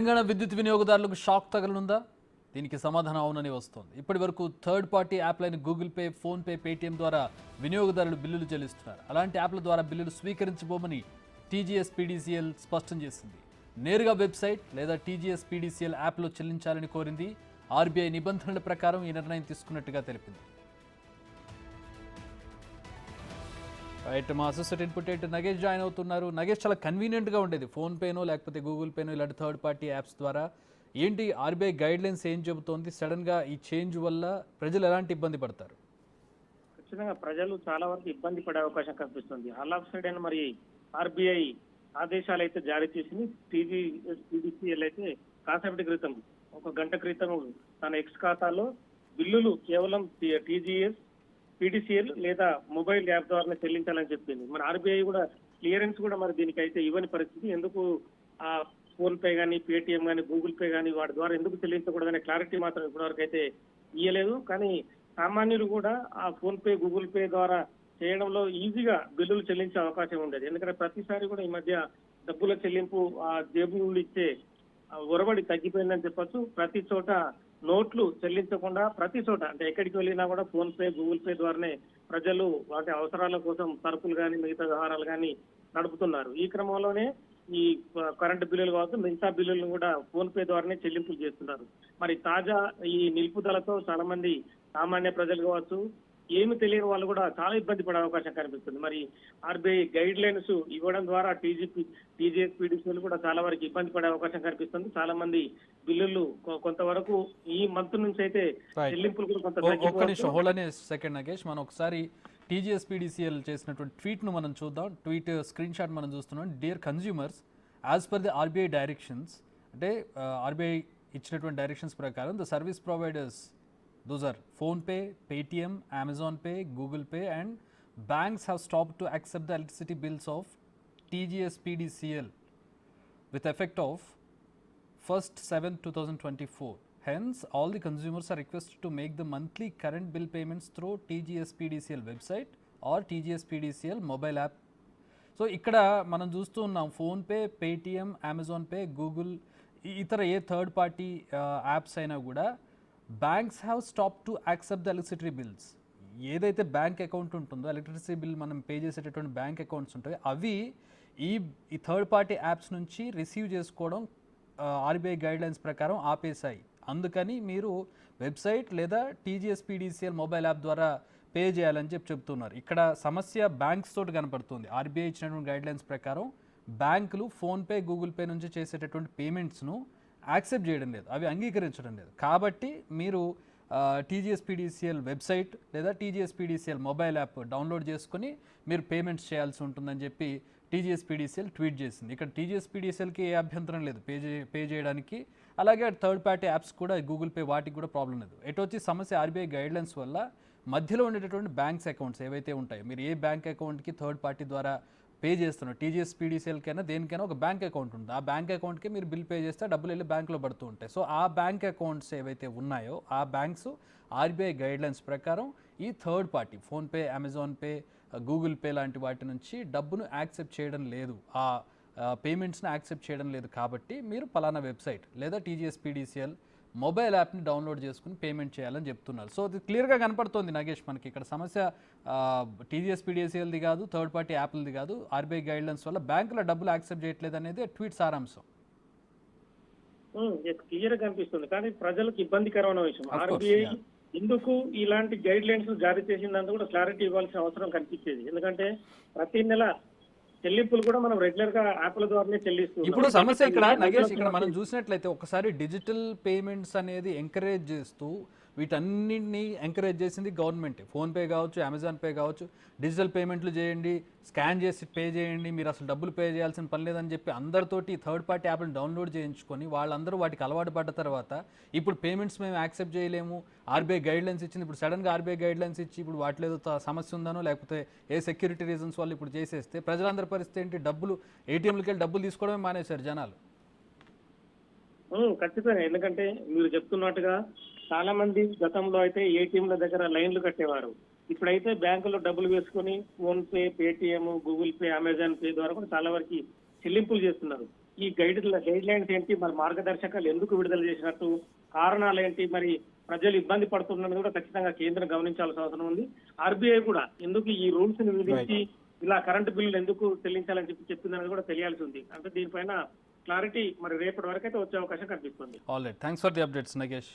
తెలంగాణ విద్యుత్ వినియోగదారులకు షాక్ తగలనుందా? దీనికి సమాధానం అవునని వస్తోంది. ఇప్పటి వరకు థర్డ్ పార్టీ యాప్లైన Google Pay, PhonePe, Paytm ద్వారా వినియోగదారులు బిల్లులు చెల్లిస్తున్నారు. అలాంటి యాప్ల ద్వారా బిల్లులు స్వీకరించబోమని టీజీఎస్ పీడీసీఎల్ స్పష్టం చేసింది. నేరుగా వెబ్సైట్ లేదా టీజీఎస్ పీడీసీఎల్ యాప్లో చెల్లించాలని కోరింది. ఆర్బీఐ నిబంధనల ప్రకారం ఈ నిర్ణయం తీసుకున్నట్టుగా తెలిపింది. రైట్, మా associate input editor Nagesh join అవుతున్నారు. నగేష్, చాలా కన్వీనియంట్గా ఉండేది ఫోన్ పేనో లేకపోతే గూగుల్ పేనో ఇలాంటి థర్డ్ పార్టీ యాప్స్ ద్వారా. ఏంటి ఆర్బీఐ గైడ్ లైన్స్ ఏం చెబుతోంది? సడన్గా ఈ చేంజ్ వల్ల ప్రజలు ఎలాంటి ఇబ్బంది పడతారు? ఖచ్చితంగా ప్రజలు చాలా వరకు ఇబ్బంది పడే అవకాశం కనిపిస్తుంది. ఆల్ ఆఫ్ సైడ్ అయినా మరి ఆర్బీఐ ఆదేశాలు అయితే జారీ చేసింది. పీడీసీఎల్ అయితే కాసేపటి క్రితం, ఒక గంట క్రితం తన ఎక్స్ ఖాతాలో బిల్లులు కేవలం టీజీఎస్, పీడీసీఎల్ లేదా మొబైల్ యాప్ ద్వారా చెల్లించాలని చెప్పింది. మన ఆర్బీఐ కూడా క్లియరెన్స్ కూడా మరి దీనికైతే ఇవ్వని పరిస్థితి. ఎందుకు ఆ ఫోన్ పే కానీ, పేటిఎం కానీ, గూగుల్ పే కానీ వాటి ద్వారా ఎందుకు చెల్లించకూడదనే క్లారిటీ మాత్రం ఇప్పటివరకు అయితే ఇవ్వలేదు. కానీ సామాన్యులు కూడా ఆ ఫోన్ పే, గూగుల్ పే ద్వారా చేయడంలో ఈజీగా బిల్లులు చెల్లించే అవకాశం ఉండేది. ఎందుకంటే ప్రతిసారి కూడా ఈ మధ్య డబ్బుల చెల్లింపు ఆ జేబు నుండి ఇచ్చే ఒరబడి తగ్గిపోయిందని చెప్పొచ్చు. ప్రతి చోట నోట్లు చెల్లించకుండా ప్రతి చోట, అంటే ఎక్కడికి వెళ్ళినా కూడా ఫోన్ పే, గూగుల్ పే ద్వారానే ప్రజలు వాటి అవసరాల కోసం సరుకులు కానీ, మిగతా వ్యవహారాలు కానీ నడుపుతున్నారు. ఈ క్రమంలోనే ఈ కరెంటు బిల్లులు కావచ్చు, మిగతా బిల్లులను కూడా ఫోన్ పే ద్వారానే చెల్లింపులు చేస్తున్నారు. మరి తాజా ఈ నిలుపుదలతో చాలా మంది సామాన్య ప్రజలు కావచ్చు, ఏమి తెలియని వాళ్ళు కూడా చాలా ఇబ్బంది పడే అవకాశం కనిపిస్తుంది. మరి ఆర్బీఐ గైడ్ లైన్స్ ఇవ్వడం ద్వారా టీజీఎస్ పీడీసీలు కూడా చాలా వరకు ఇబ్బంది పడే అవకాశం కనిపిస్తుంది. చాలా మంది బిల్లులు కొంతవరకు ఈ మంత్ నుంచి అయితే చెల్లింపులు కూడా ఒక్క నిమిషం హోల్డ్ అనే సెకండ్ నగేష్, మనం ఒకసారి టీజీఎస్ పీడీసీఎల్ చేసినటువంటి ట్వీట్ను మనం చూద్దాం. ట్వీట్ స్క్రీన్ షాట్ మనం చూస్తున్నాం. Dear consumers, as per the RBI directions, అంటే ఆర్బీఐ ఇచ్చినటువంటి డైరెక్షన్స్ ప్రకారం the service providers, those are PhonePe, Paytm, Amazon Pay, Google Pay, and banks have stopped to accept the electricity bills of TGS PDCL with effect of 1/7/2024. Hence, all the consumers are requested to make the monthly current bill payments through TGS PDCL website or TGS PDCL mobile app. So ఇక్కడ మనం చూస్తూ ఉన్నాం PhonePe, Paytm, Amazon pay, Google, ఇతర ఏ third party apps అయినా కూడా banks have stop to accept the electricity bills. ఏదైతే bank account ఉంటుందో, electricity bill మనం పే చేసేటటువంటి బ్యాంక్ అకౌంట్స్ ఉంటాయి, అవి ఈ థర్డ్ పార్టీ యాప్స్ నుంచి రిసీవ్ చేసుకోవడం ఆర్బీఐ గైడ్ లైన్స్ ప్రకారం ఆపేశాయి. అందుకని మీరు వెబ్సైట్ లేదా టీజీఎస్ పీడీసీఎల్ మొబైల్ యాప్ ద్వారా పే చేయాలని చెప్తున్నారు. ఇక్కడ సమస్య బ్యాంక్స్ తోటి కనపడుతుంది. ఆర్బీఐ ఇచ్చినటువంటి గైడ్ లైన్స్ ప్రకారం బ్యాంకులు ఫోన్పే, గూగుల్ పే నుంచి చేసేటటువంటి పేమెంట్స్ను యాక్సెప్ట్ చేయడం లేదు, అవి అంగీకరించడం లేదు. కాబట్టి మీరు టీజీఎస్ పీడీసీఎల్ వెబ్సైట్ లేదా TGS PDCL mobile app download చేసుకుని మీరు పేమెంట్స్ చేయాల్సి ఉంటుందని చెప్పి టీజీఎస్ పీడీసీఎల్ ట్వీట్ చేసింది. ఇక్కడ టీజీఎస్ పీడీసీఎల్కి ఏ అభ్యంతరం లేదు పే చేయడానికి. అలాగే థర్డ్ పార్టీ యాప్స్ కూడా, గూగుల్ పే, వాటికి కూడా ప్రాబ్లం లేదు. ఎటు వచ్చి సమస్య ఆర్బీఐ గైడ్లైన్స్ వల్ల మధ్యలో ఉండేటటువంటి బ్యాంక్స్ అకౌంట్స్ ఏవైతే ఉంటాయో, మీరు ఏ బ్యాంక్ అకౌంట్కి థర్డ్ పార్టీ ద్వారా పే చేస్తున్నారు, టీజీఎస్ పీడీసీఎల్కైనా దేనికైనా ఒక బ్యాంక్ అకౌంట్ ఉంటుంది. ఆ బ్యాంక్ అకౌంట్కి మీరు బిల్ పే చేస్తే డబ్బులు వెళ్ళి బ్యాంకులో పడుతూ ఉంటాయి. సో ఆ బ్యాంక్ అకౌంట్స్ ఏవైతే ఉన్నాయో ఆ బ్యాంక్స్ ఆర్బీఐ గైడ్లైన్స్ ప్రకారం ఈ third party PhonePe, Amazon pay, Google pay లాంటి వాటి నుంచి డబ్బును యాక్సెప్ట్ చేయడం లేదు, ఆ పేమెంట్స్ని యాక్సెప్ట్ చేయడం లేదు. కాబట్టి మీరు పలానా వెబ్సైట్ లేదా టీజీఎస్ పీడీసీఎల్ మొబైల్ యాప్ని డౌన్లోడ్ చేసుకుని పేమెంట్ చేయాలని చెప్తున్నారు. సో అది క్లియర్గా కనపడుతుంది నగేష్ మనకి. ఇక్కడ సమస్య టీజీఎస్ పీడీసీఎల్ది కాదు, థర్డ్ పార్టీ యాప్లది కాదు, ఆర్బీఐ గైడ్లైన్స్ వల్ల బ్యాంకుల డబ్బులు యాక్సెప్ట్ చేయట్లేదు అనేది ట్వీట్ సారాంశం. క్లియర్ గా కనిపిస్తుంది. కానీ ప్రజలకు ఇబ్బందికరమైన విషయం, ఆర్బీఐ ఎందుకు ఇలాంటి గైడ్ లైన్స్ జారీ చేసిందంతా కూడా క్లారిటీ ఇవ్వాల్సిన అవసరం కనిపించేది. ఎందుకంటే ప్రతి నెల చెల్లింపులు కూడా మనం రెగ్యులర్ గా యాప్ల ద్వారానే చెల్లిస్తున్నాం. ఇప్పుడు సమస్య ఇక్కడ నగేష్, ఇక్కడ మనం చూసినట్లయితే ఒకసారి డిజిటల్ పేమెంట్స్ అనేది ఎంకరేజ్ చేస్తూ వీటన్నింటినీ ఎంకరేజ్ చేసింది గవర్నమెంట్. ఫోన్పే కావచ్చు, అమెజాన్ పే కావచ్చు, డిజిటల్ పేమెంట్లు చేయండి, స్కాన్ చేసి పే చేయండి, మీరు అసలు డబ్బులు పే చేయాల్సిన పని లేదని చెప్పి అందరితోటి థర్డ్ పార్టీ యాప్ని డౌన్లోడ్ చేయించుకొని వాళ్ళందరూ వాటికి అలవాటు పడ్డ తర్వాత ఇప్పుడు పేమెంట్స్ మేము యాక్సెప్ట్ చేయలేము, ఆర్బీఐ గైడ్ లైన్స్ ఇచ్చింది, ఇప్పుడు సడన్గా ఆర్బీఐ గైడ్ లైన్స్ ఇచ్చి ఇప్పుడు వాటిలో ఏదో సమస్య ఉందనో లేకపోతే ఏ సెక్యూరిటీ రీజన్స్ వాళ్ళు ఇప్పుడు చేసేస్తే ప్రజలందరి పరిస్థితి ఏంటి? డబ్బులు ఏటీఎంలకి వెళ్ళి డబ్బులు తీసుకోవడమే మానేశారు జనాలు. ఖచ్చితంగా. ఎందుకంటే మీరు చెప్తున్నట్టుగా చాలా మంది గతంలో అయితే ఏటీఎంల దగ్గర లైన్లు కట్టేవారు. ఇప్పుడైతే బ్యాంకులో డబ్బులు వేసుకుని phone pay, Paytm, Google pay, Amazon pay ద్వారా కూడా చాలా వరకు చెల్లింపులు చేస్తున్నారు. ఈ గైడ్ లైన్స్ ఏంటి, మరి మార్గదర్శకాలు ఎందుకు విడుదల చేసినట్టు, కారణాలు ఏంటి, మరి ప్రజలు ఇబ్బంది పడుతున్నది కూడా ఖచ్చితంగా కేంద్రం గమనించాల్సిన అవసరం ఉంది. ఆర్బీఐ కూడా ఎందుకు ఈ రూల్స్ ని విధించి ఇలా కరెంటు బిల్లులు ఎందుకు చెల్లించాలని చెప్పిందని కూడా తెలియాల్సి ఉంది. అంటే దీనిపైన క్లారిటీ మరి రేపటి వరకు అయితే వచ్చే అవకాశం కనిపిస్తుంది. All right, thanks for the updates Nagesh.